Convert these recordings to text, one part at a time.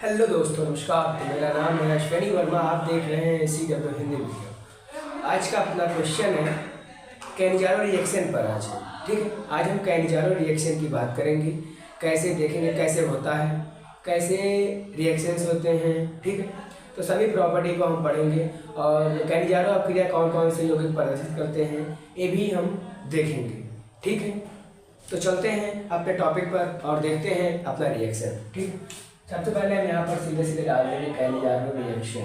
Hello दोस्तों, नमस्कार। तो मेरा नाम है अश्विनी वर्मा। आप देख रहे हैं CW हिंदी वीडियो। आज का अपना क्वेश्चन है कैनिजारो रिएक्शन पर। आज है, ठीक है। आज हम कैनिजारो रिएक्शन की बात करेंगे, कैसे देखेंगे, कैसे होता है, कैसे रिएक्शंस होते हैं, ठीक है। तो सभी प्रॉपर्टी को हम पढ़ेंगे और कैनिजारो अभिक्रिया कौन कौन से यौगिक प्रदर्शित करते हैं ये भी हम देखेंगे, ठीक है। तो चलते हैं अपने टॉपिक पर और देखते हैं अपना रिएक्शन, ठीक है। सबसे पहले हम यहाँ पर सीधे सीधे डाल देंगे कैनिजारो रिएक्शन।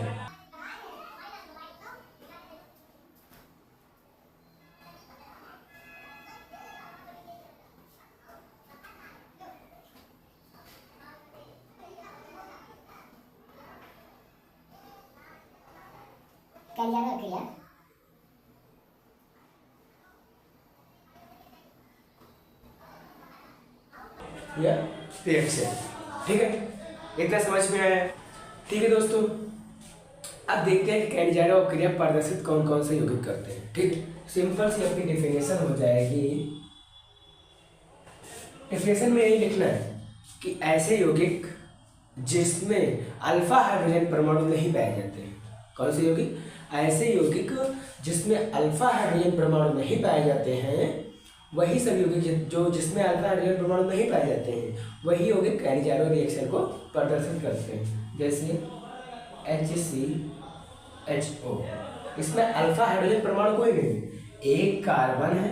कैनिजारो अभिक्रिया या रिएक्शन, ठीक है। इतना समझ में आया, ठीक है दोस्तों। अब देखते हैं कि कैनिजारो अभिक्रिया प्रदर्शित कौन कौन से यौगिक करते हैं, ठीक है। सिंपल सी अपनी डेफिनेशन हो जाएगी। डेफिनेशन में यही लिखना है कि ऐसे यौगिक जिसमें अल्फा हाइड्रोजन परमाणु नहीं पाए जाते हैं। कौन से यौगिक? ऐसे यौगिक जिसमें अल्फा हाइड्रोजन परमाणु नहीं पाए जाते हैं, वही सब यौगिक जो जिसमें अल्फा हाइड्रोजन परमाणु नहीं पाए जाते हैं, वही यौगिक कैनिजारो रिएक्शन को प्रदर्शित करते हैं। जैसे HCHO, इसमें अल्फा हाइड्रोजन परमाणु कोई नहीं, एक कार्बन है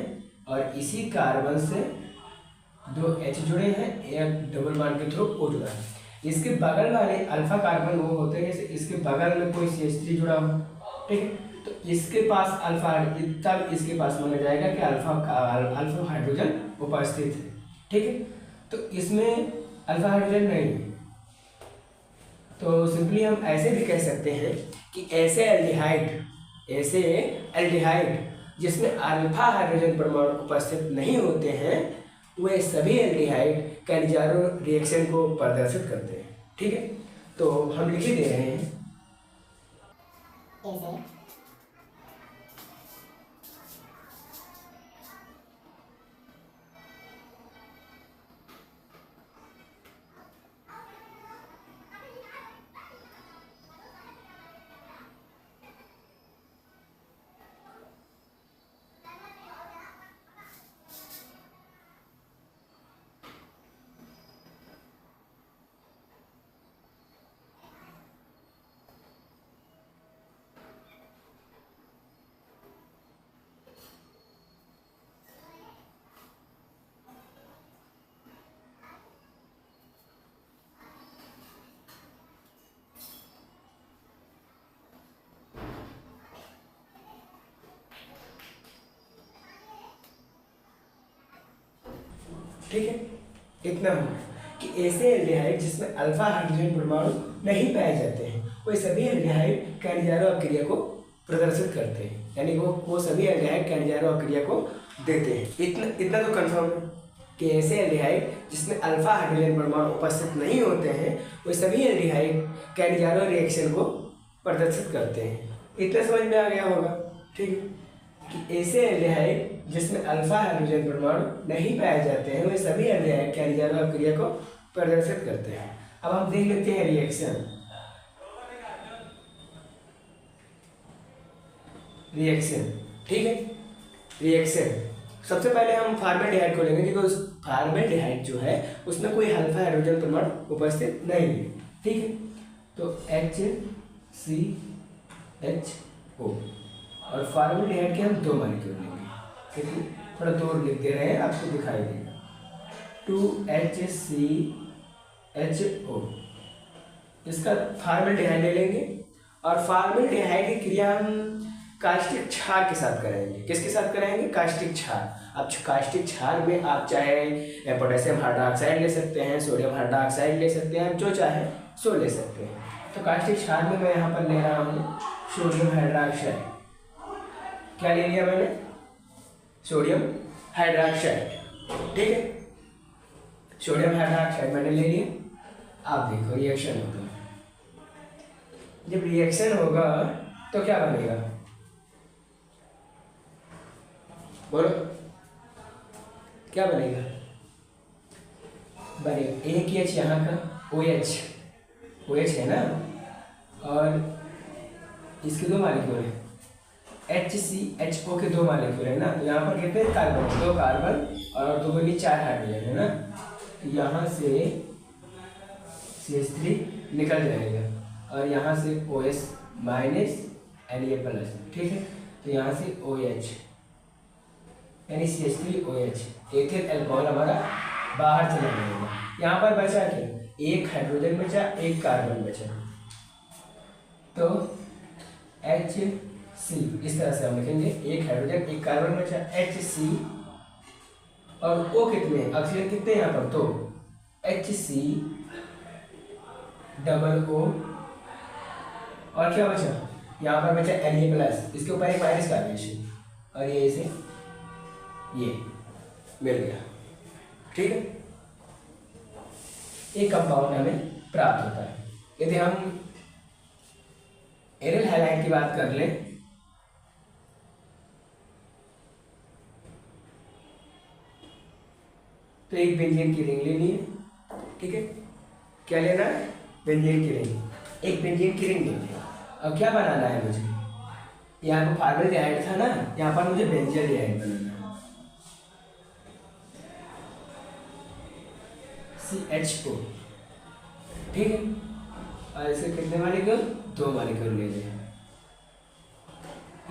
और इसी कार्बन से दो H जुड़े हैं, एक डबल बॉन्ड के थ्रू O जुड़ा है। इसके बगल वाले अल्फा कार्बन वो होते हैं, जैसे इसके बगल में कोई CH3 जुड़ा हो, ठीक है। तो इसके पास अल्फा, तब इसके पास माना जाएगा कि अल्फा हाइड्रोजन उपस्थित है, ठीक है। तो इसमें अल्फा हाइड्रोजन नहीं है। तो सिंपली हम ऐसे भी कह सकते हैं कि ऐसे एल्डिहाइड जिसमें अल्फा हाइड्रोजन परमाणु उपस्थित नहीं होते हैं, वे सभी एल्डिहाइड कैनिजारो रिएक्शन को प्रदर्शित करते हैं, ठीक है। तो हम लिख ही दे रहे हैं ऐसे ठीक है। इतना हो कि ऐसे एल्डिहाइड जिसमें अल्फा हाइड्रोजन परमाणु नहीं पाए जाते हैं, वे सभी एल्डिहाइड कैनिजारो अभिक्रिया को प्रदर्शित करते हैं, यानी वो सभी एल्डिहाइड कैनिजारो अभिक्रिया को देते हैं। इतना तो कंफर्म है कि ऐसे एल्डिहाइड जिसमें अल्फा हाइड्रोजन परमाणु उपस्थित नहीं होते हैं, वे सभी एल्डिहाइड कैनिजारो रिएक्शन को प्रदर्शित करते हैं। इतना समझ में आ गया होगा, ठीक है। कि ऐसे एल्डिहाइड जिसमें अल्फा हाइड्रोजन परमाणु नहीं पाए जाते हैं, वे सभी एल्डिहाइड कैनिजारो अभिक्रिया को प्रदर्शित करते हैं। अब हम देख लेते हैं रिएक्शन। ठीक है। रिएक्शन सबसे पहले हम फॉर्मेल्डिहाइड को लेंगे, क्योंकि उस फॉर्मेल्डिहाइड जो है उसमें कोई अल्फा हाइड्रोजन परमाणु उपस्थित नहीं है, ठीक है। तो HCHO और फॉर्मेल्डिहाइड के हम दो मॉलिक्यूल लेंगे, कितनी? थोड़ा दूर लिख दे रहे हैं, आपको दिखाई देगा। 2HCHO, इसका फॉर्मेल्डिहाइड ले लेंगे और फॉर्मेल्डिहाइड की क्रिया हम कास्टिक क्षार के साथ कराएंगे। किसके साथ कराएंगे? कास्टिक क्षार। अब कास्टिक क्षार में आप चाहे पोटेशियम हाइड्रोक्साइड ले सकते हैं, सोडियम हाइड्रोक्साइड ले सकते हैं, जो चाहे सो ले सकते हैं। तो कास्टिक क्षार में मैं यहाँ पर ले रहा हूँ सोडियम हाइड्रोक्साइड। क्या ले लिया मैंने? सोडियम हाइड्रोक्साइड, ठीक है। सोडियम हाइड्रोक्साइड मैंने ले लिया। आप देखो रिएक्शन होगा। जब रिएक्शन होगा तो क्या बनेगा? बोलो, क्या बनेगा? बनेगा एक H यहाँ का OH, OH है ना, और इसके 2 मालिक्यूल हैं, HCHO के 2 मालिक्यूल है ना, तो यहाँ पर कितने कार्बन, 2 कार्बन और 2 बनी 4 हाइड्रोजन है ना, तो यहाँ से CH3 निकल जाएगा और यहाँ से OS माइनस Na+, ठीक है, तो यहाँ से OH यानी CH3OH, एथिल अल्कोहल हमारा बाहर चला जाएगा। यहाँ पर बचा क्या, एक हाइड्रोजन बचा, एक कार्बन बचा, तो HC, इस तरह से हम लिखेंगे, एक हाइड्रोजन एक कार्बन बचा, HC, और O कितने, ऑक्सीजन कितने यहाँ पर, तो HC डबल O, और क्या बचा, यहाँ पर बचा Na+, इसके ऊपर एक माइनस कार्बोनेशन, और ये इसे ये मिल गया, ठीक है। एक कंपाउंड हमें प्राप्त होता है। यदि हम एरिल हैलाइड की बात कर लें, तो एक बेंजीन की रिंग लेनी है, ठीक है, क्या लेना है, बेंजीन की रिंग, एक बेंजीन की रिंग लेनी है। अब क्या बनाना है मुझे, यहाँ पर फॉर्मल्डिहाइड था ना, यहाँ पर मुझे बेंजील्डिहाइड बनाना है, CHO, ठीक है, और इसे कितने मालिक्यूल, 2 मालिक्यूल ले लें,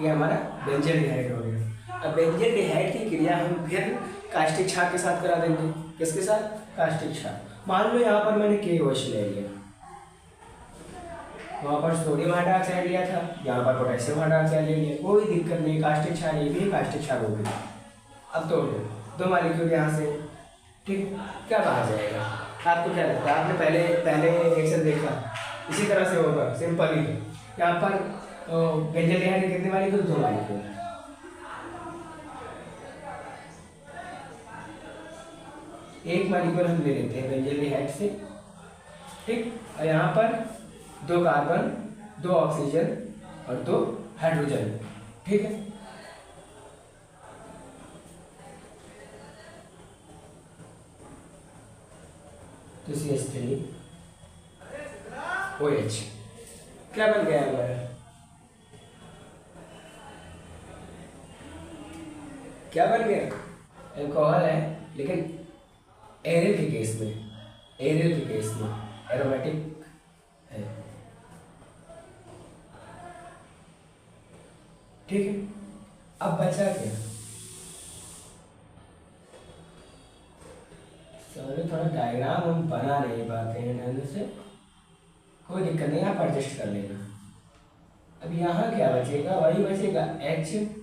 ये हमारा बेंजील्डिहाइड हो गया। अब बेंजील्डिहाइड की क्रिया हम फिर कास्टिक क्षार के साथ करा देंगे, किसके साथ, कास्टिक क्षार। मान लो यहाँ पर मैंने KOH ले लिया, वहाँ पर सोडियम हाइड्रोक्साइड लिया था, यहाँ पर पोटेशियम हाइड्रोक्साइड ले लिया, कोई दिक्कत नहीं, कास्टिक क्षार ये भी कास्टिक क्षार हो गया। अब तोड़ दो 2 मालिक्यूल यहाँ से, ठीक, क्या बाहर जाएगा, आपको क्या लगता है, आपने पहले रिएक्शन देखा, इसी तरह से होगा, सिंपल ही। यहाँ पर बेंजील्डिहाइड के कितने मालिक्यूल, 2 मालिक्यूल, एक मालिक्यूल हम ले लेते हैं बेंजील्डिहाइड से, ठीक, और यहाँ पर 2 कार्बन, 2 ऑक्सीजन और 2 हाइड्रोजन, ठीक है। तो CH3OH क्या बन गया हमारा, क्या बन गया, अल्कोहल है, लेकिन एरिल के केस में, एरिल के केस में एरोमेटिक है, ठीक है। अब बचा क्या, थोड़ा डायग्राम हम बना नहीं पाते हैं ढंग से, कोई दिक्कत नहीं, आप एडजस्ट कर लेना। अब यहाँ क्या बचेगा, वही बचेगा HCOOK,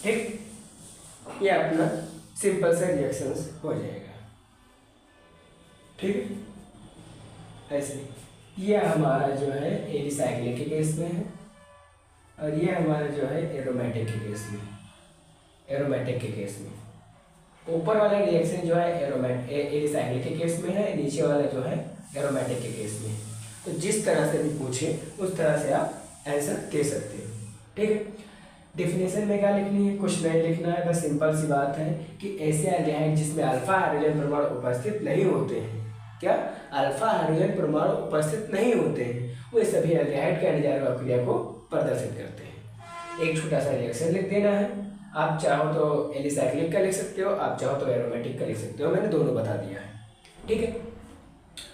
ठीक, ये अपना सिंपल सा रिएक्शंस हो जाएगा, ठीक है। ऐसे ये हमारा जो है एलिसाइक्लिक के केस में है, और ये हमारा जो है एरोमेटिक के केस में, एरोमेटिक के केस में ऊपर वाला रिएक्शन जो है एलिसाइक्लिक के केस में है, नीचे वाला जो है एरोमेटिक के केस में। तो जिस तरह से भी पूछे उस तरह से आप आंसर दे सकते हो, ठीक है। डेफिनेशन में क्या लिखनी है, कुछ नहीं लिखना है, बस सिंपल सी बात है कि ऐसे एल्डिहाइड जिसमें अल्फा हाइड्रोजन परमाणु उपस्थित नहीं होते हैं, क्या अल्फा हाइड्रोजन परमाणु उपस्थित नहीं होते हैं, वे सभी एल्डिहाइड के अणुजारण अभिक्रिया को प्रदर्शित करते हैं। एक छोटा सा रिएक्शन लिख देना है, आप चाहो तो एलिसाइक्लिक का लिख सकते हो, आप चाहो तो एरोमेटिक का लिख सकते हो, मैंने दोनों बता दिया है, ठीक है।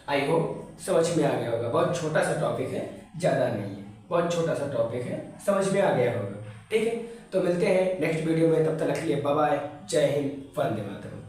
आई होप समझ में आ गया होगा, बहुत छोटा सा टॉपिक है, ज़्यादा नहीं है, बहुत छोटा सा टॉपिक है, समझ में आ गया होगा, ठीक है। तो मिलते हैं नेक्स्ट वीडियो में, तब तक के लिए बाय बाय, जय हिंद, वंदे मातरम।